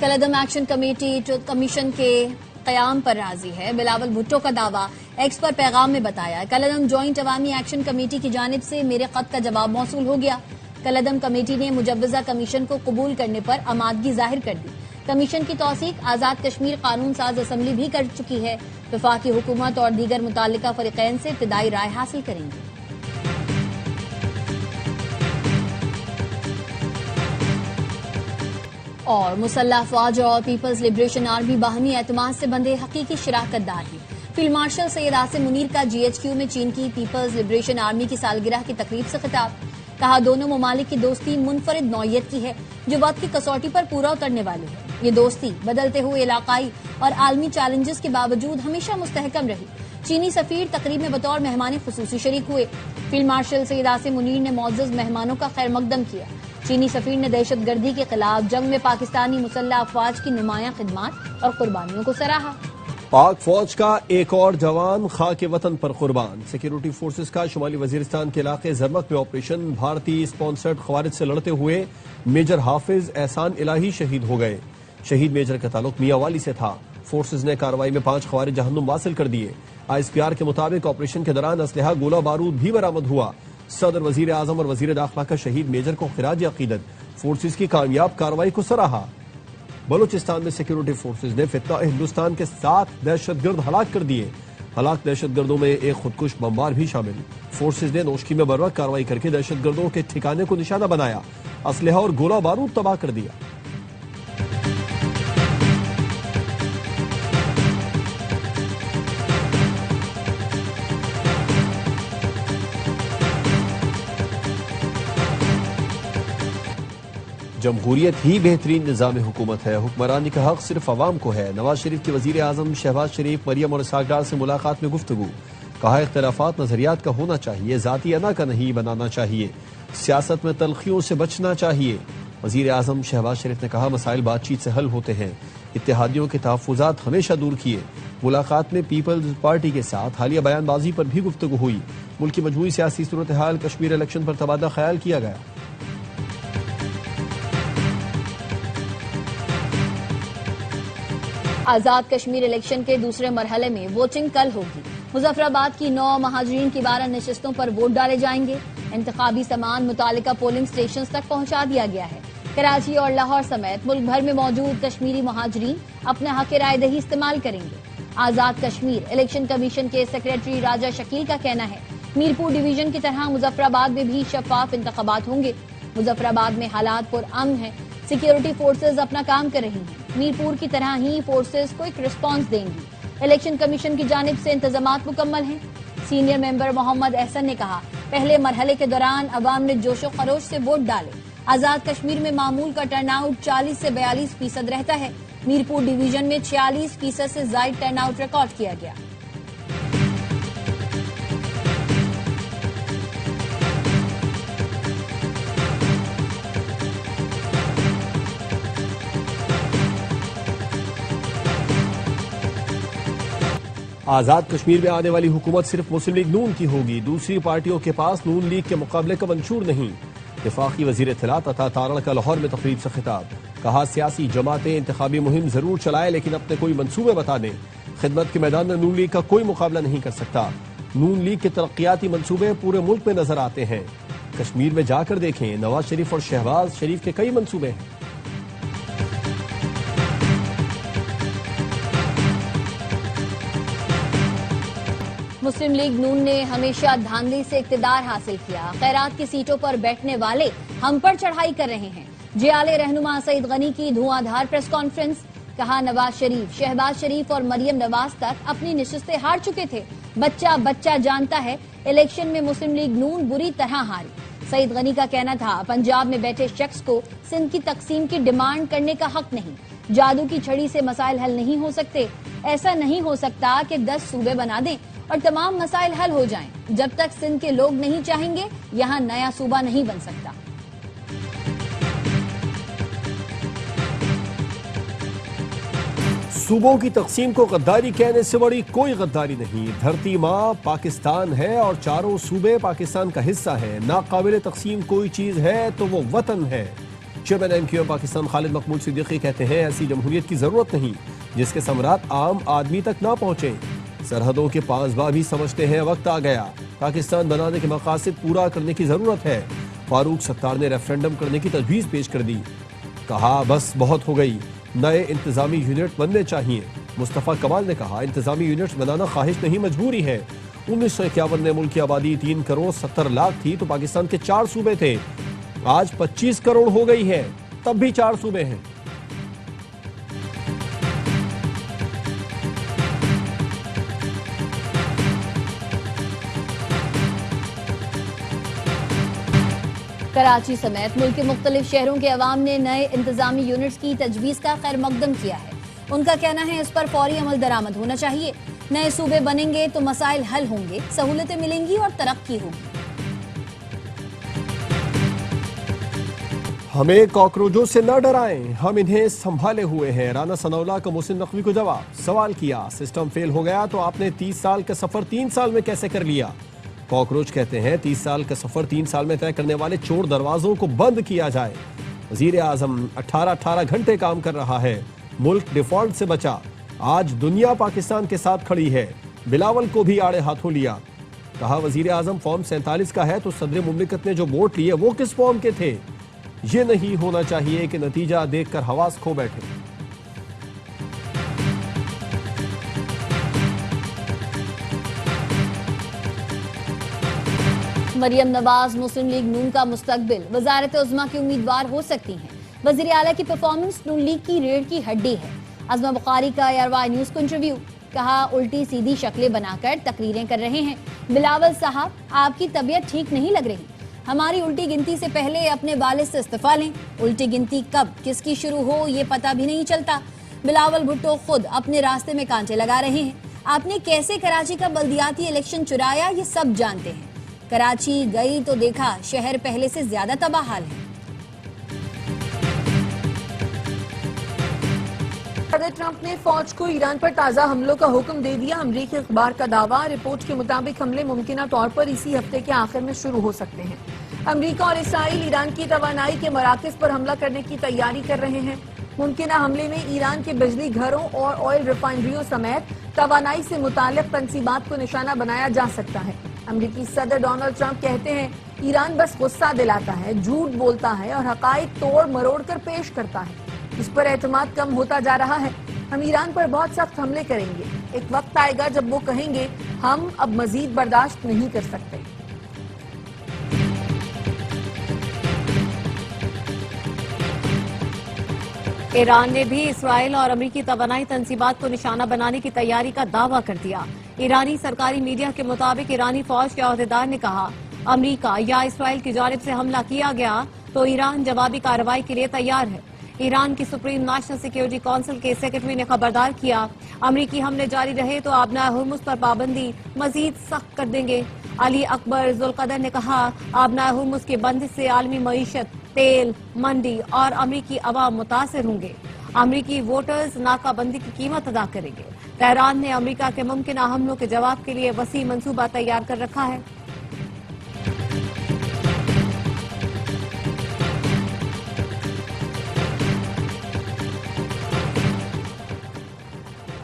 کلعدم action committee commission کے قیام پر راضی ہے۔ بلاول بھٹو کا دعویٰ ایکس پر پیغام میں بتایا۔ کلعدم جوائنٹ عوامی ایکشن کمیٹی کی جانب سے میرے خط کا جواب موصول ہو گیا۔ کلعدم کمیٹی نے مجوزہ کمیشن کو قبول کرنے پر آمادگی ظاہر کر دی۔ کمیشن کی توثیق آزاد کشمیر قانون ساز اسمبلی بھی کر چکی ہے۔ وفاقی حکومت اور دیگر متعلقہ فریقین سے ابتدائی رائے حاصل کریں گے۔ اور مسلح افواج اور پیپلز لبریشن آرمی باہمی اعتماد سے بندھے حقیقی شراکت دار ہیں۔ فیلڈ مارشل سید عاصم منیر کا جی ایچ کیو میں چین کی پیپلز لبریشن آرمی کی سالگرہ کی تقریب سے خطاب۔ کہا دونوں ممالک کی دوستی منفرد نوعیت کی ہے جو وقت کی کسوٹی پر پورا اترنے والی ہے۔ یہ دوستی بدلتے ہوئے علاقائی اور عالمی چیلنجز کے باوجود ہمیشہ مستحکم رہی۔ چینی سفیر تقریب میں بطور مہمان خصوصی شریک ہوئے۔ فیلڈ مارشل سید عاصم منیر نے معزز مہمانوں کا خیر مقدم کیا۔ چینی سفیر نے دہشت گردی کے خلاف جنگ میں پاکستانی مسلح افواج کی نمایاں خدمات اور قربانیوں کو سراہا۔ پاک فوج کا ایک اور جوان خاک وطن پر قربان۔ سیکیورٹی فورسز کا شمالی وزیرستان کے علاقے زرمک میں آپریشن بھارتی اسپانسرڈ خوارج سے لڑتے ہوئے میجر حافظ احسان الہی شہید ہو گئے۔ شہید میجر کا تعلق میاں والی سے تھا۔ فورسز نے کارروائی میں 5 خوارج جہنم حاصل کر دیے۔ آئی ایس پی آر کے مطابق آپریشن کے دوران اسلحہ گولہ بارود بھی برآمد ہوا۔ صدر وزیر اعظم اور وزیر داخلہ کا شہید میجر کو خراج عقیدت۔ فورسز کی کامیاب کارروائی کو سراہا۔ بلوچستان میں سیکیورٹی فورسز نے فتنہ ہندوستان کے 7 دہشت گرد ہلاک کر دیے۔ ہلاک دہشت گردوں میں ایک خودکش بمبار بھی شامل۔ فورسز نے نوشکی میں بروقت کارروائی کر کے دہشت گردوں کے ٹھکانے کو نشانہ بنایا۔ اسلحہ اور گولہ بارود تباہ کر دیا۔ جمہوریت ہی بہترین نظام حکومت ہے۔ حکمرانی کا حق صرف عوام کو ہے۔ نواز شریف کے وزیر اعظم شہباز شریف مریم اور اسحاق ڈار سے ملاقات میں گفتگو۔ کہا اختلافات نظریات کا ہونا چاہیے، ذاتی انا کا نہیں بنانا چاہیے۔ سیاست میں تلخیوں سے بچنا چاہیے۔ وزیر اعظم شہباز شریف نے کہا مسائل بات چیت سے حل ہوتے ہیں۔ اتحادیوں کے تحفظات ہمیشہ دور کیے۔ ملاقات میں پیپلز پارٹی کے ساتھ حالیہ بیان بازی پر بھی گفتگو ہوئی۔ ملک کی مجموعی سیاسی صورتحال، کشمیر الیکشن پر تبادلہ خیال کیا گیا۔ آزاد کشمیر الیکشن کے دوسرے مرحلے میں ووٹنگ کل ہوگی۔ مظفر آباد کی 9 مہاجرین کی 12 نشستوں پر ووٹ ڈالے جائیں گے۔ انتخابی سامان متعلقہ پولنگ سٹیشنز تک پہنچا دیا گیا ہے۔ کراچی اور لاہور سمیت ملک بھر میں موجود کشمیری مہاجرین اپنے حق رائے دہی استعمال کریں گے۔ آزاد کشمیر الیکشن کمیشن کے سیکریٹری راجہ شکیل کا کہنا ہے میرپور ڈویژن کی طرح مظفر آباد میں بھی شفاف انتخابات ہوں گے۔ مظفر آباد میں حالات پرامن ہیں۔ سیکیورٹی فورسز اپنا کام کر رہی ہیں۔ میرپور کی طرح ہی فورسز کوئک رسپانس دیں گی۔ الیکشن کمیشن کی جانب سے انتظامات مکمل ہیں۔ سینئر ممبر محمد احسن نے کہا پہلے مرحلے کے دوران عوام نے جوش و خروش سے ووٹ ڈالے۔ آزاد کشمیر میں معمول کا ٹرن آؤٹ 40 سے 42% رہتا ہے۔ میرپور ڈویژن میں 46% سے زائد ٹرن آؤٹ ریکارڈ کیا گیا۔ آزاد کشمیر میں آنے والی حکومت صرف مسلم لیگ نون کی ہوگی۔ دوسری پارٹیوں کے پاس نون لیگ کے مقابلے کا منشور نہیں۔ وفاقی وزیر اطلاعات عطا تارڑ کا لاہور میں تقریب سے خطاب۔ کہا سیاسی جماعتیں انتخابی مہم ضرور چلائیں لیکن اپنے کوئی منصوبے بتا دیں۔ خدمت کے میدان میں نون لیگ کا کوئی مقابلہ نہیں کر سکتا۔ نون لیگ کے ترقیاتی منصوبے پورے ملک میں نظر آتے ہیں۔ کشمیر میں جا کر دیکھیں، نواز شریف اور شہباز شریف کے کئی منصوبے ہیں۔ مسلم لیگ نون نے ہمیشہ دھاندلی سے اقتدار حاصل کیا۔ خیرات کی سیٹوں پر بیٹھنے والے ہم پر چڑھائی کر رہے ہیں۔ جیالے رہنما سعید غنی کی دھواں دھار پریس کانفرنس۔ کہا نواز شریف، شہباز شریف اور مریم نواز تک اپنی نشستیں ہار چکے تھے۔ بچہ جانتا ہے الیکشن میں مسلم لیگ نون بری طرح ہاری۔ سعید غنی کا کہنا تھا پنجاب میں بیٹھے شخص کو سندھ کی تقسیم کی ڈیمانڈ کرنے کا حق نہیں۔ جادو کی چھڑی سے مسائل حل نہیں ہو سکتے۔ ایسا نہیں ہو سکتا کہ 10 صوبے بنا دیں اور تمام مسائل حل ہو جائیں۔ جب تک سندھ کے لوگ نہیں چاہیں گے یہاں نیا صوبہ نہیں بن سکتا۔ صوبوں کی تقسیم کو غداری کہنے سے بڑی کوئی غداری نہیں۔ دھرتی ماں پاکستان ہے اور چاروں صوبے پاکستان کا حصہ ہے۔ ناقابل تقسیم کوئی چیز ہے تو وہ وطن ہے۔ چیئرمین MQM پاکستان خالد مقبول صدیقی کہتے ہیں ایسی جمہوریت کی ضرورت نہیں جس کے ثمرات عام آدمی تک نہ پہنچیں. سرحدوں کے پاسباں بھی سمجھتے ہیں وقت آ گیا. پاکستان بنانے کے مقاصد پورا کرنے کی ضرورت ہے. فاروق ستار نے ریفرنڈم کرنے کی تجویز پیش کر دی. کہا بس بہت ہو گئی, نئے انتظامی یونٹ بننے چاہیے. مصطفیٰ کمال نے کہا انتظامی یونٹس بنانا خواہش نہیں مجبوری ہے. 1951 میں ملک کی آبادی 3 کروڑ 70 لاکھ تھی تو پاکستان کے 4 صوبے تھے. آج 25 کروڑ ہو گئی ہے, تب بھی 4 صوبے ہیں. کراچی سمیت ملک کے مختلف شہروں کے عوام نے نئے انتظامی یونٹس کی تجویز کا خیر مقدم کیا ہے. ان کا کہنا ہے اس پر فوری عمل درآمد ہونا چاہیے. نئے صوبے بنیں گے تو مسائل حل ہوں گے, سہولتیں ملیں گی اور ترقی ہوگی. ہمیں کاکروچوں سے نہ ڈرائیں, ہم انہیں سنبھالے ہوئے ہیں. رانا ثناءاللہ کا محسن نقوی کو جواب. سوال کیا سسٹم فیل ہو گیا تو آپ نے 30 سال کا سفر 3 سال میں کیسے کر لیا. کاکروچ کہتے ہیں 30 سال کا سفر 3 سال میں طے کرنے والے چور دروازوں کو بند کیا جائے. وزیر اعظم 18 گھنٹے کام کر رہا ہے, ملک ڈیفالٹ سے بچا. آج دنیا پاکستان کے ساتھ کھڑی ہے, بلاول کو بھی آڑے ہاتھوں لیا. کہا وزیر اعظم فارم 47 کا ہے تو صدر مملکت نے جو ووٹ لیے وہ کس فارم کے تھے. یہ نہیں ہونا چاہیے کہ نتیجہ دیکھ کر حواس کھو بیٹھے. مریم نواز مسلم لیگ نون کا مستقبل وزارت عظمیٰ کی امیدوار ہو سکتی ہیں. وزیر اعلیٰ کی پرفارمنس نون لیگ کی ریڑھ کی ہڈی ہے. عظمہ بخاری کا ARY نیوز کو انٹرویو. کہا الٹی سیدھی شکلیں بنا کر تقریریں کر رہے ہیں. بلاول صاحب آپ کی طبیعت ٹھیک نہیں لگ رہی, ہماری الٹی گنتی سے پہلے اپنے والد سے استعفیٰ لیں. الٹی گنتی کب کس کی شروع ہو یہ پتہ بھی نہیں چلتا. بلاول بھٹو خود اپنے راستے میں کانٹے لگا رہے ہیں. آپ نے کیسے کراچی کا بلدیاتی الیکشن چرایا یہ سب جانتے ہیں. کراچی گئی تو دیکھا شہر پہلے سے زیادہ تباہ حال ہے. صدر ٹرمپ نے فوج کو ایران پر تازہ حملوں کا حکم دے دیا. امریکی اخبار کا دعویٰ, رپورٹ کے مطابق حملے ممکنہ طور پر اسی ہفتے کے آخر میں شروع ہو سکتے ہیں. امریکہ اور اسرائیل ایران کی توانائی کے مراکز پر حملہ کرنے کی تیاری کر رہے ہیں. ممکنہ حملے میں ایران کے بجلی گھروں اور آئل ریفائنریوں سمیت توانائی سے متعلق تنصیبات کو نشانہ بنایا جا سکتا ہے. امریکی صدر ڈونلڈ ٹرمپ کہتے ہیں ایران بس غصہ دلاتا ہے, جھوٹ بولتا ہے اور حقائق توڑ مروڑ کر پیش کرتا ہے. اس پر اعتماد کم ہوتا جا رہا ہے. ہم ایران پر بہت سخت حملے کریں گے. ایک وقت آئے گا جب وہ کہیں گے ہم اب مزید برداشت نہیں کر سکتے. ایران نے بھی اسرائیل اور امریکی توانائی تنصیبات کو نشانہ بنانے کی تیاری کا دعویٰ کر دیا. ایرانی سرکاری میڈیا کے مطابق ایرانی فوج کے عہدیدار نے کہا امریکہ یا اسرائیل کی جانب سے حملہ کیا گیا تو ایران جوابی کارروائی کے لیے تیار ہے. ایران کی سپریم نیشنل سیکیورٹی کونسل کے سیکرٹری نے خبردار کیا امریکی حملے جاری رہے تو آبنائے ہرمز پر پابندی مزید سخت کر دیں گے. علی اکبر ذوالقدر نے کہا آبنائے ہرمز کی بندش سے عالمی معیشت, تیل, منڈی اور امریکی عوام متاثر ہوں گے. امریکی ووٹرز ناکہ بندی کی قیمت ادا کریں گے. تہران نے امریکہ کے ممکنہ حملوں کے جواب کے لیے وسیع منصوبہ تیار کر رکھا ہے.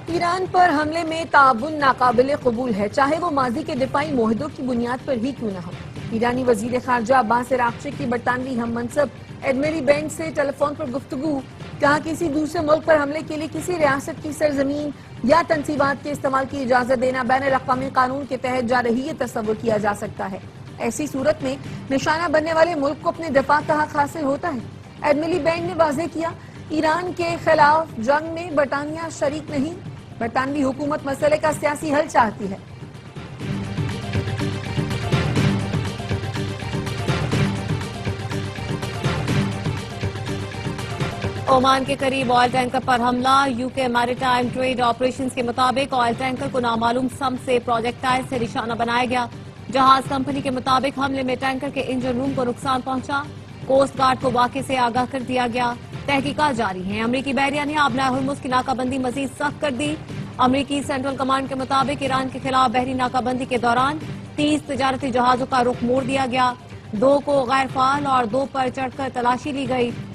ایران پر حملے میں تعاون ناقابل قبول ہے, چاہے وہ ماضی کے دفاعی معاہدوں کی بنیاد پر ہی کیوں نہ ہو. ایرانی وزیر خارجہ عباس عراقچی کی برطانوی ہم منصب ایڈمری بینک سے ٹیلی فون پر گفتگو. کہا کسی دوسرے ملک پر حملے کے لیے کسی ریاست کی سرزمین یا تنصیبات کے استعمال کی اجازت دینا بین الاقوامی قانون کے تحت جا رہی ہے تصور کیا جا سکتا ہے. ایسی صورت میں نشانہ بننے والے ملک کو اپنے دفاع کا حق حاصل ہوتا ہے. ایڈمری بینک نے واضح کیا ایران کے خلاف جنگ میں برطانیہ شریک نہیں. برطانوی حکومت مسئلے کا سیاسی حل چاہتی ہے. عمان کے قریب آئل ٹینکر پر حملہ. UK میریٹائم ٹریڈ آپریشنز کے مطابق آئل ٹینکر کو نامعلوم سمت سے پروجیکٹائل سے نشانہ بنایا گیا. جہاز کمپنی کے مطابق حملے میں ٹینکر کے انجن روم کو نقصان پہنچا. کوسٹ گارڈ کو واقعے سے آگاہ کر دیا گیا. تحقیقات جاری ہیں. امریکی بحریہ نے آبنائے ہرمز کی ناکہ بندی مزید سخت کر دی. امریکی سینٹرل کمانڈ کے مطابق ایران کے خلاف بحری ناکہ بندی کے دوران 30 تجارتی جہازوں کا رخ موڑ دیا گیا. 2 کو غیر فعال اور 2 پر چڑھ کر تلاشی لی گئی.